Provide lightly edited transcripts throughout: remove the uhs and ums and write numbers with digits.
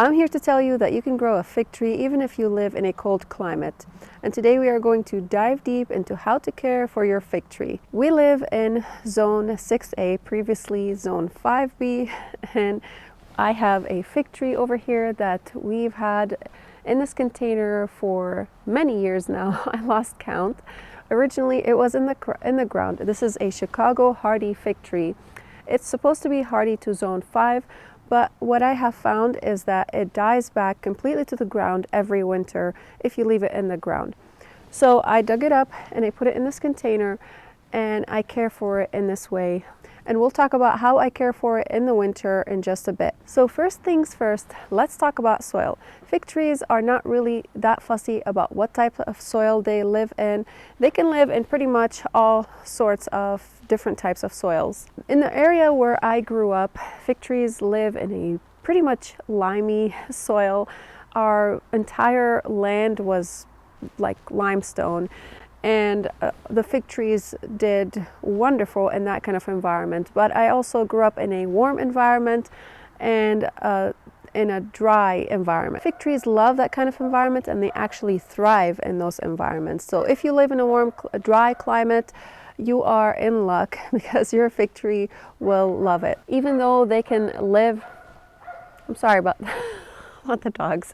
I'm here to tell you that you can grow a fig tree even if you live in a cold climate. And today we are going to dive deep into how to care for your fig tree. We live in zone 6A, previously zone 5B, and I have a fig tree over here that we've had in this container for many years now. I lost count. Originally it was in the ground. This is a Chicago hardy fig tree. It's supposed to be hardy to zone 5, but what I have found is that it dies back completely to the ground every winter if you leave it in the ground. So I dug it up and I put it in this container and I care for it in this way. And we'll talk about how I care for it in the winter in just a bit. So first things first, let's talk about soil. Fig trees are not really that fussy about what type of soil they live in. They can live in pretty much all sorts of different types of soils. In the area where I grew up, fig trees live in a pretty much limey soil. Our entire land was like limestone. And the fig trees did wonderful in that kind of environment. But I also grew up in a warm environment and in a dry environment. Fig trees love that kind of environment and they actually thrive in those environments. So if you live in a warm, dry climate, you are in luck because your fig tree will love it. Even though they can live, I'm sorry about the dogs.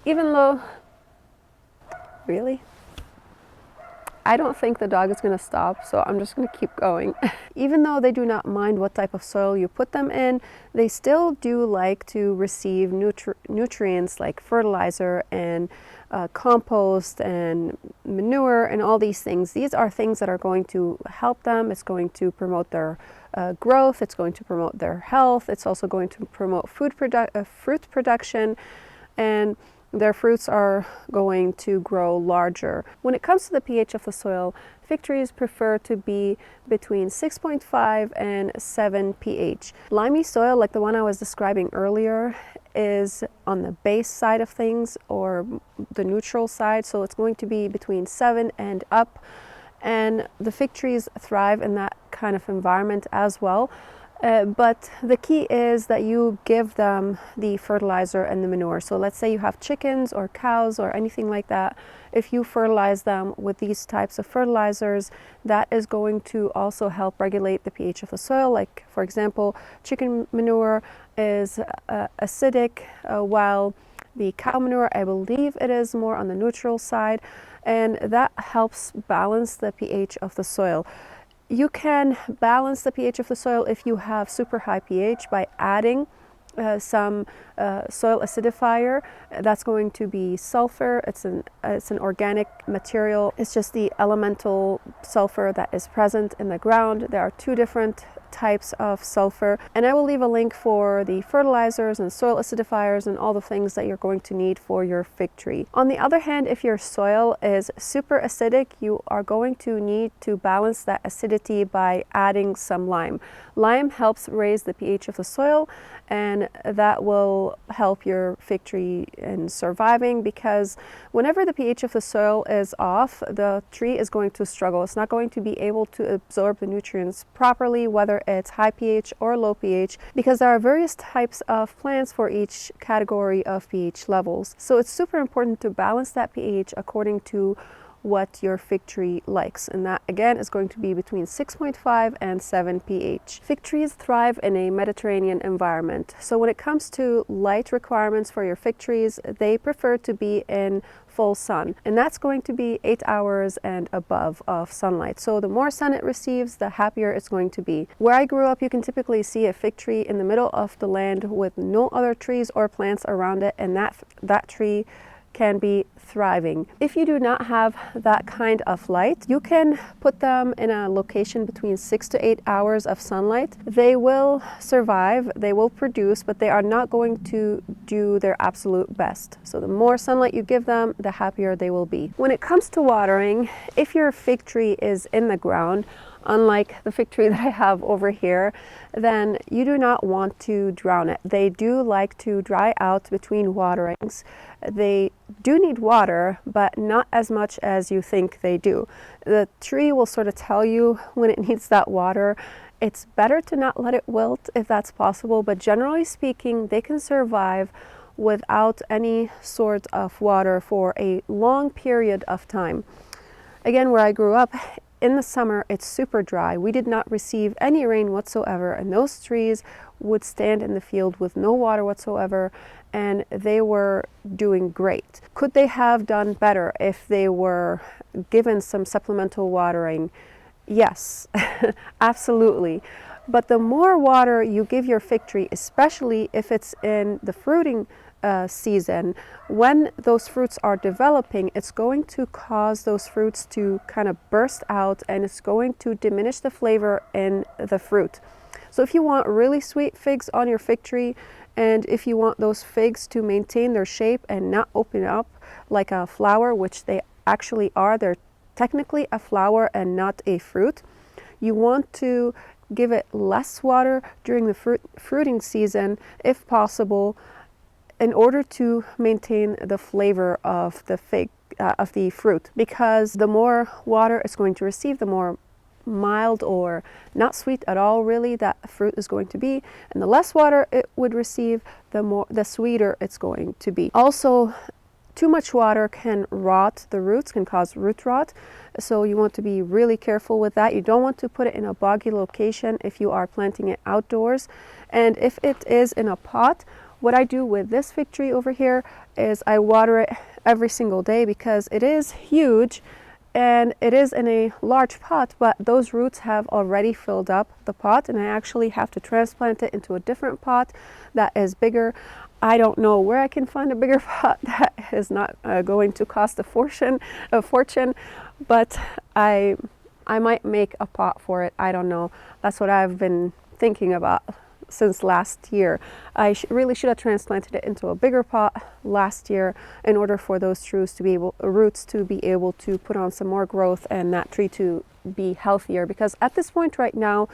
Even though, really? I don't think the dog is going to stop, so I'm just going to keep going. Even though they do not mind what type of soil you put them in, they still do like to receive nutrients like fertilizer and compost and manure and all these things. These are things that are going to help them. It's going to promote their growth. It's going to promote their health. It's also going to promote fruit production, and their fruits are going to grow larger. When it comes to the pH of the soil, fig trees prefer to be between 6.5 and 7 pH. Limey soil, like the one I was describing earlier, is on the base side of things or the neutral side, so it's going to be between 7 and up. And the fig trees thrive in that kind of environment as well. But the key is that you give them the fertilizer and the manure. So let's say you have chickens or cows or anything like that. If you fertilize them with these types of fertilizers, that is going to also help regulate the pH of the soil. Like, for example, chicken manure is acidic, while the cow manure, I believe it is more on the neutral side, and that helps balance the pH of the soil. You can balance the pH of the soil if you have super high pH by adding some soil acidifier. That's going to be sulfur. It's an organic material. It's just the elemental sulfur that is present in the ground. There are two different types of sulfur, and I will leave a link for the fertilizers and soil acidifiers and all the things that you're going to need for your fig tree. On the other hand, if your soil is super acidic, you are going to need to balance that acidity by adding some lime. Lime helps raise the pH of the soil, and that will help your fig tree in surviving, because whenever the pH of the soil is off, the tree is going to struggle. It's not going to be able to absorb the nutrients properly, whether it's high pH or low pH, because there are various types of plants for each category of pH levels. So it's super important to balance that pH according to what your fig tree likes, and that again is going to be between 6.5 and 7 pH. Fig trees thrive in a Mediterranean environment, so when it comes to light requirements for your fig trees, they prefer to be in full sun, and that's going to be 8 hours and above of sunlight. So the more sun it receives, the happier it's going to be. Where I grew up, you can typically see a fig tree in the middle of the land with no other trees or plants around it, and that tree can be thriving. If you do not have that kind of light, you can put them in a location between 6 to 8 hours of sunlight. They will survive, they will produce, but they are not going to do their absolute best. So the more sunlight you give them, the happier they will be. When it comes to watering, if your fig tree is in the ground, unlike the fig tree that I have over here, then you do not want to drown it. They do like to dry out between waterings. They do need water, but not as much as you think they do. The tree will sort of tell you when it needs that water, It's better to not let it wilt if that's possible, but generally speaking, they can survive without any sort of water for a long period of time. Again, where I grew up, in the summer, it's super dry. We did not receive any rain whatsoever, and those trees would stand in the field with no water whatsoever, and they were doing great. Could they have done better if they were given some supplemental watering? Yes, absolutely. But the more water you give your fig tree, especially if it's in the fruiting season, when those fruits are developing, it's going to cause those fruits to kind of burst out, and it's going to diminish the flavor in the fruit. So if you want really sweet figs on your fig tree, and if you want those figs to maintain their shape and not open up like a flower, which they actually are, they're technically a flower and not a fruit, you want to give it less water during the fruiting season if possible, in order to maintain the flavor of the fruit, because the more water it's going to receive, the more mild or not sweet at all really that fruit is going to be, and the less water it would receive, the sweeter it's going to be. Also, too much water can rot the roots, can cause root rot, so you want to be really careful with that. You don't want to put it in a boggy location if you are planting it outdoors. And if it is in a pot, what I do with this fig tree over here is I water it every single day, because it is huge and it is in a large pot, but those roots have already filled up the pot, and I actually have to transplant it into a different pot that is bigger. I don't know where I can find a bigger pot that is not going to cost a fortune, but I might make a pot for it. I don't know. That's what I've been thinking about since last year. I really should have transplanted it into a bigger pot last year in order for those roots to be able to put on some more growth and that tree to be healthier, because at this point right now,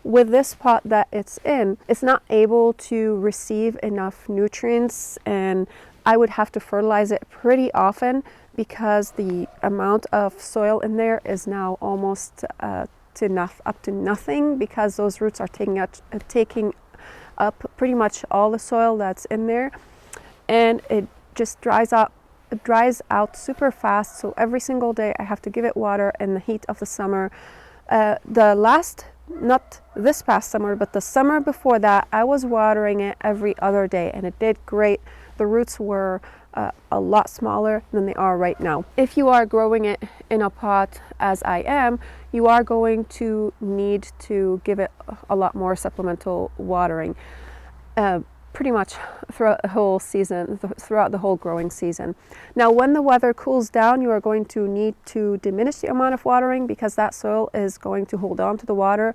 with this pot that it's in, it's not able to receive enough nutrients, and I would have to fertilize it pretty often, because the amount of soil in there is now almost up to nothing, because those roots are taking up pretty much all the soil that's in there, and it just dries out super fast. So every single day I have to give it water in the heat of the summer. Not this past summer, but the summer before that, I was watering it every other day, and it did great. The roots were a lot smaller than they are right now. If you are growing it in a pot, as I am, you are going to need to give it a lot more supplemental watering, pretty much throughout the whole season, throughout the whole growing season. Now, when the weather cools down, you are going to need to diminish the amount of watering, because that soil is going to hold on to the water,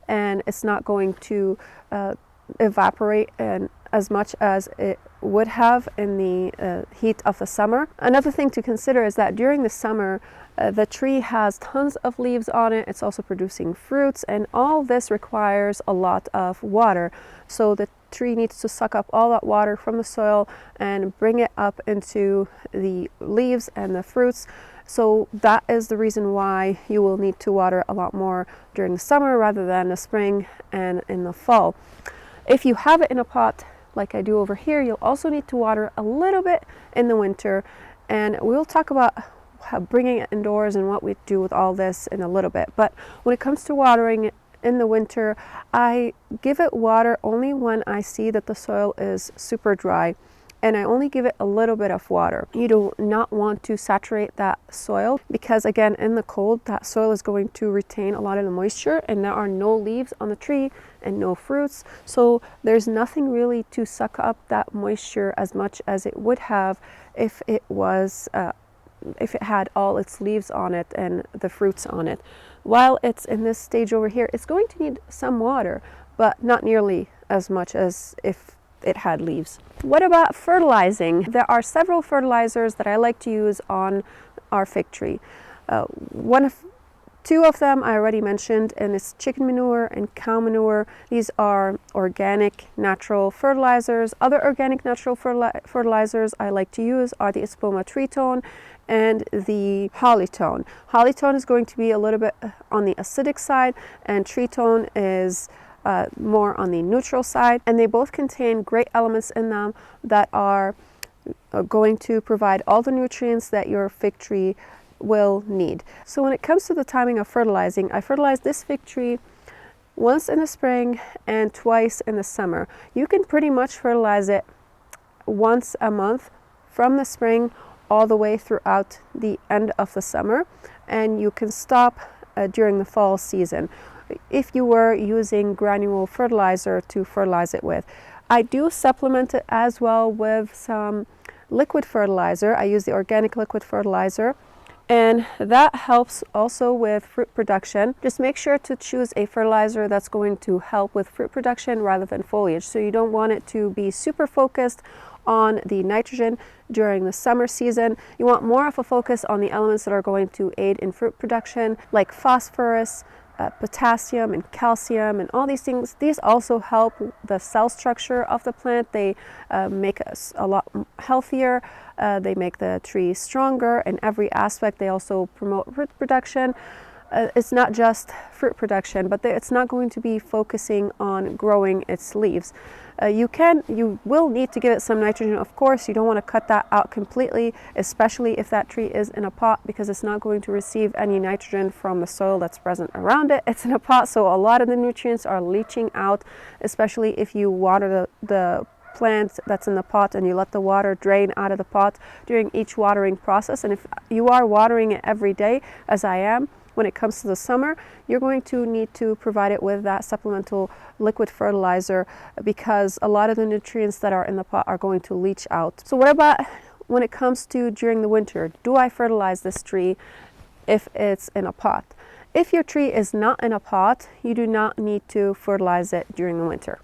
and it's not going to evaporate as much as it would have in the heat of the summer. Another thing to consider is that during the summer, the tree has tons of leaves on it. It's also producing fruits, and all this requires a lot of water. So the tree needs to suck up all that water from the soil and bring it up into the leaves and the fruits. So that is the reason why you will need to water a lot more during the summer rather than the spring and in the fall. If you have it in a pot like I do over here, you'll also need to water a little bit in the winter, and we'll talk about bringing it indoors and what we do with all this in a little bit. But when it comes to watering it in the winter, I give it water only when I see that the soil is super dry, and I only give it a little bit of water. You do not want to saturate that soil, because again, in the cold, that soil is going to retain a lot of the moisture, and there are no leaves on the tree and no fruits, so there's nothing really to suck up that moisture as much as it would have if it had all its leaves on it and the fruits on it. While it's in this stage over here, it's going to need some water, but not nearly as much as if it had leaves. What about fertilizing? There are several fertilizers that I like to use on our fig tree. Two of them I already mentioned, and it's chicken manure and cow manure. These are organic natural fertilizers. Other organic natural fertilizers I like to use are the Espoma tritone and the Hollytone. Hollytone is going to be a little bit on the acidic side, and tritone is more on the neutral side, and they both contain great elements in them that are going to provide all the nutrients that your fig tree will need. So when it comes to the timing of fertilizing, I fertilize this fig tree once in the spring and twice in the summer. You can pretty much fertilize it once a month from the spring all the way throughout the end of the summer, and you can stop during the fall season if you were using granule fertilizer to fertilize it with. I do supplement it as well with some liquid fertilizer. I use the organic liquid fertilizer, and that helps also with fruit production. Just make sure to choose a fertilizer that's going to help with fruit production rather than foliage. So you don't want it to be super focused on the nitrogen during the summer season. You want more of a focus on the elements that are going to aid in fruit production, like phosphorus, potassium and calcium and all these things. These also help the cell structure of the plant. They make us a lot healthier. They make the tree stronger in every aspect. They also promote root production. It's not just fruit production, but it's not going to be focusing on growing its leaves. You will need to give it some nitrogen, of course. You don't want to cut that out completely, especially if that tree is in a pot, because it's not going to receive any nitrogen from the soil that's present around it. It's in a pot, so a lot of the nutrients are leaching out, especially if you water the plant that's in the pot and you let the water drain out of the pot during each watering process. And if you are watering it every day, as I am, when it comes to the summer, you're going to need to provide it with that supplemental liquid fertilizer, because a lot of the nutrients that are in the pot are going to leach out. So what about when it comes to during the winter? Do I fertilize this tree if it's in a pot? If your tree is not in a pot, you do not need to fertilize it during the winter.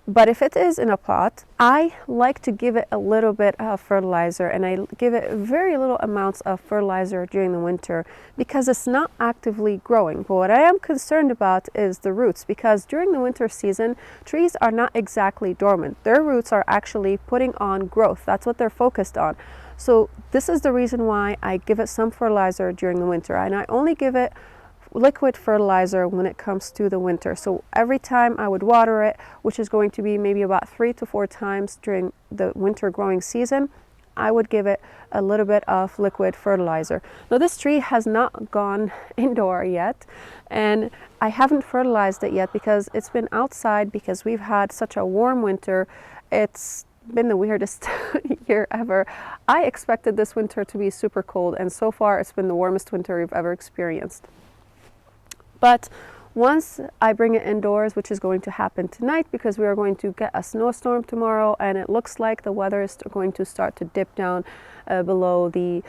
But if it is in a pot, I like to give it a little bit of fertilizer, and I give it very little amounts of fertilizer during the winter because it's not actively growing. But what I am concerned about is the roots, because during the winter season, trees are not exactly dormant. Their roots are actually putting on growth. That's what they're focused on. So this is the reason why I give it some fertilizer during the winter, and I only give it liquid fertilizer when it comes to the winter. So every time I would water it, which is going to be maybe about 3 to 4 times during the winter growing season, I would give it a little bit of liquid fertilizer. Now this tree has not gone indoor yet, and I haven't fertilized it yet because it's been outside because we've had such a warm winter. It's been the weirdest year ever. I expected this winter to be super cold, and so far it's been the warmest winter we've ever experienced. But once I bring it indoors, which is going to happen tonight because we are going to get a snowstorm tomorrow, and it looks like the weather is going to start to dip down below the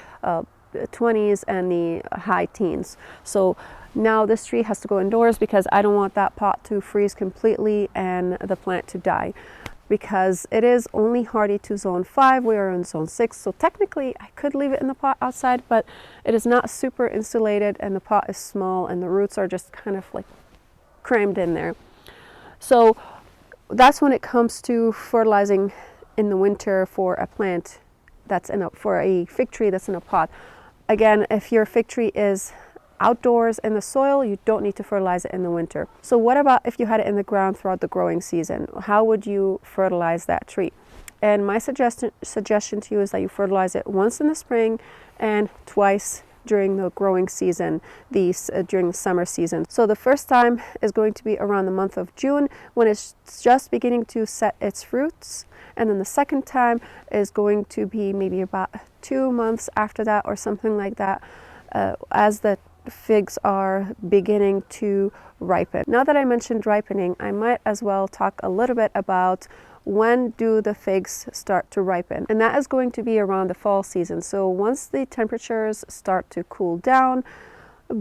20s and the high teens. So now this tree has to go indoors because I don't want that pot to freeze completely and the plant to die, because it is only hardy to zone 5. We are in zone 6, so technically I could leave it in the pot outside, but it is not super insulated and the pot is small and the roots are just kind of like crammed in there. So that's when it comes to fertilizing in the winter for a plant that's for a fig tree that's in a pot. Again, if your fig tree is outdoors in the soil, you don't need to fertilize it in the winter. So what about if you had it in the ground throughout the growing season? How would you fertilize that tree? And my suggestion to you is that you fertilize it once in the spring and twice during the growing season, during the summer season. So the first time is going to be around the month of June when it's just beginning to set its fruits, and then the second time is going to be maybe about 2 months after that or something like that, as the figs are beginning to ripen. Now that I mentioned ripening, I might as well talk a little bit about when do the figs start to ripen, and that is going to be around the fall season. So once the temperatures start to cool down,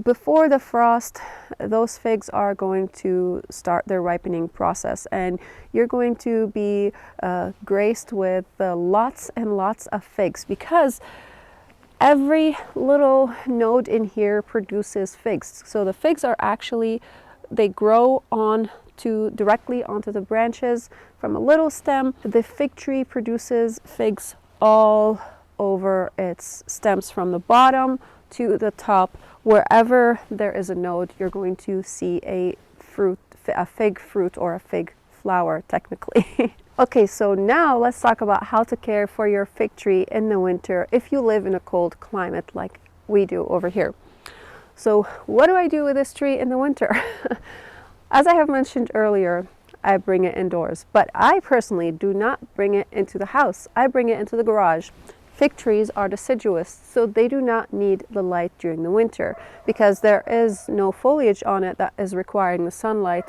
before the frost, those figs are going to start their ripening process, and you're going to be graced with lots and lots of figs, because every little node in here produces figs. So the figs are actually, they grow directly onto the branches from a little stem. The fig tree produces figs all over its stems from the bottom to the top. Wherever there is a node, you're going to see a fig fruit or a fig flower technically. Okay, so now let's talk about how to care for your fig tree in the winter if you live in a cold climate like we do over here. So what do I do with this tree in the winter? As I have mentioned earlier, I bring it indoors, but I personally do not bring it into the house. I bring it into the garage. Fig trees are deciduous, so they do not need the light during the winter because there is no foliage on it that is requiring the sunlight,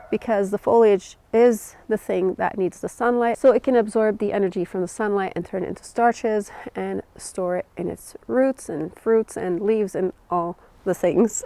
because the foliage is the thing that needs the sunlight, so it can absorb the energy from the sunlight and turn it into starches and store it in its roots and fruits and leaves and all the things.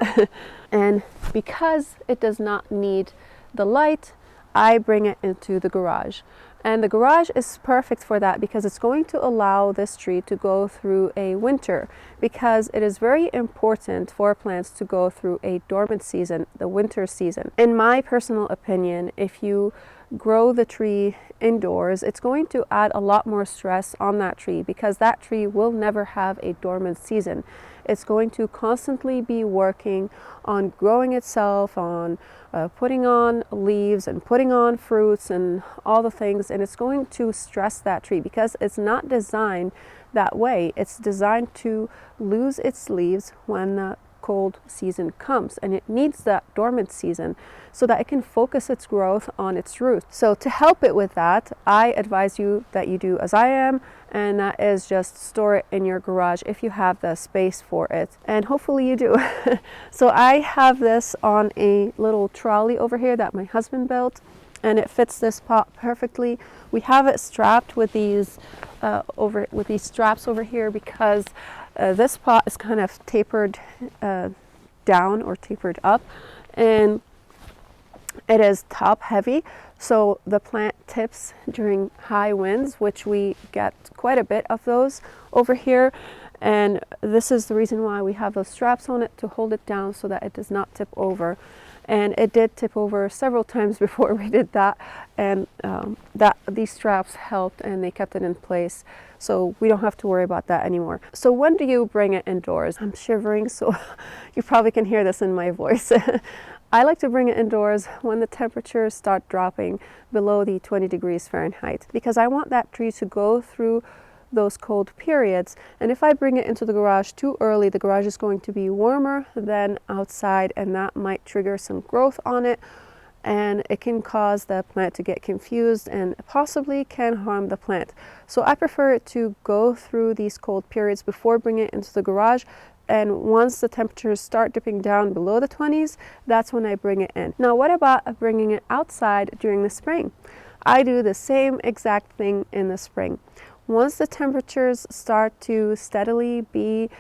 And because it does not need the light, I bring it into the garage. And the garage is perfect for that because it's going to allow this tree to go through a winter, because it is very important for plants to go through a dormant season, the winter season. In my personal opinion, if you grow the tree indoors, it's going to add a lot more stress on that tree because that tree will never have a dormant season. It's going to constantly be working on growing itself, on putting on leaves and putting on fruits and all the things, and it's going to stress that tree because it's not designed that way. It's designed to lose its leaves when the cold season comes, and it needs that dormant season so that it can focus its growth on its roots. So to help it with that, I advise you that you do as I am, and that is just store it in your garage if you have the space for it, and hopefully you do. So I have this on a little trolley over here that my husband built, and it fits this pot perfectly. We have it strapped with these straps over here because this pot is kind of tapered down or tapered up, and it is top heavy, so the plant tips during high winds, which we get quite a bit of those over here. And this is the reason why we have those straps on it, to hold it down so that it does not tip over. And it did tip over several times before we did that, and these straps helped and they kept it in place, so we don't have to worry about that anymore. So when do you bring it indoors? I'm shivering, so you probably can hear this in my voice. I like to bring it indoors when the temperatures start dropping below the 20 degrees Fahrenheit, because I want that tree to go through those cold periods. And if I bring it into the garage too early, the garage is going to be warmer than outside, and that might trigger some growth on it, and it can cause the plant to get confused and possibly can harm the plant. So I prefer it to go through these cold periods before bringing it into the garage, and once the temperatures start dipping down below the 20s, that's when I bring it in. Now, what about bringing it outside during the spring? I do the same exact thing in the spring. Once the temperatures start to steadily be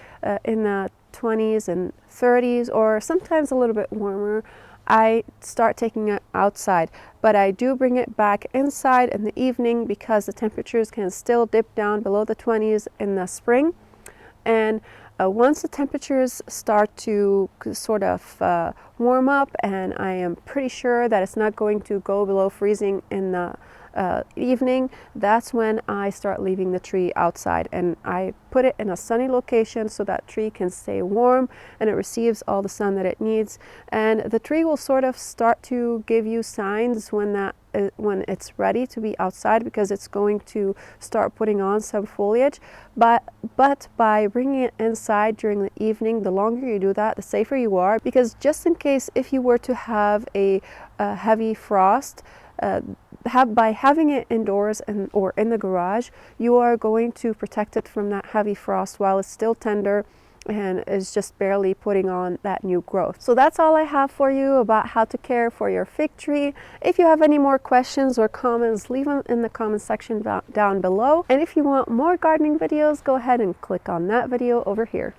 in the 20s and 30s, or sometimes a little bit warmer, I start taking it outside. But I do bring it back inside in the evening because the temperatures can still dip down below the 20s in the spring. And once the temperatures start to sort of warm up, and I am pretty sure that it's not going to go below freezing in the evening, that's when I start leaving the tree outside, and I put it in a sunny location so that tree can stay warm and it receives all the sun that it needs. And the tree will sort of start to give you signs when it's ready to be outside, because it's going to start putting on some foliage. But by bringing it inside during the evening, the longer you do that, the safer you are, because just in case if you were to have a heavy frost, by having it indoors or in the garage, you are going to protect it from that heavy frost while it's still tender and is just barely putting on that new growth. So that's all I have for you about how to care for your fig tree. If you have any more questions or comments, leave them in the comment section down below. And if you want more gardening videos, go ahead and click on that video over here.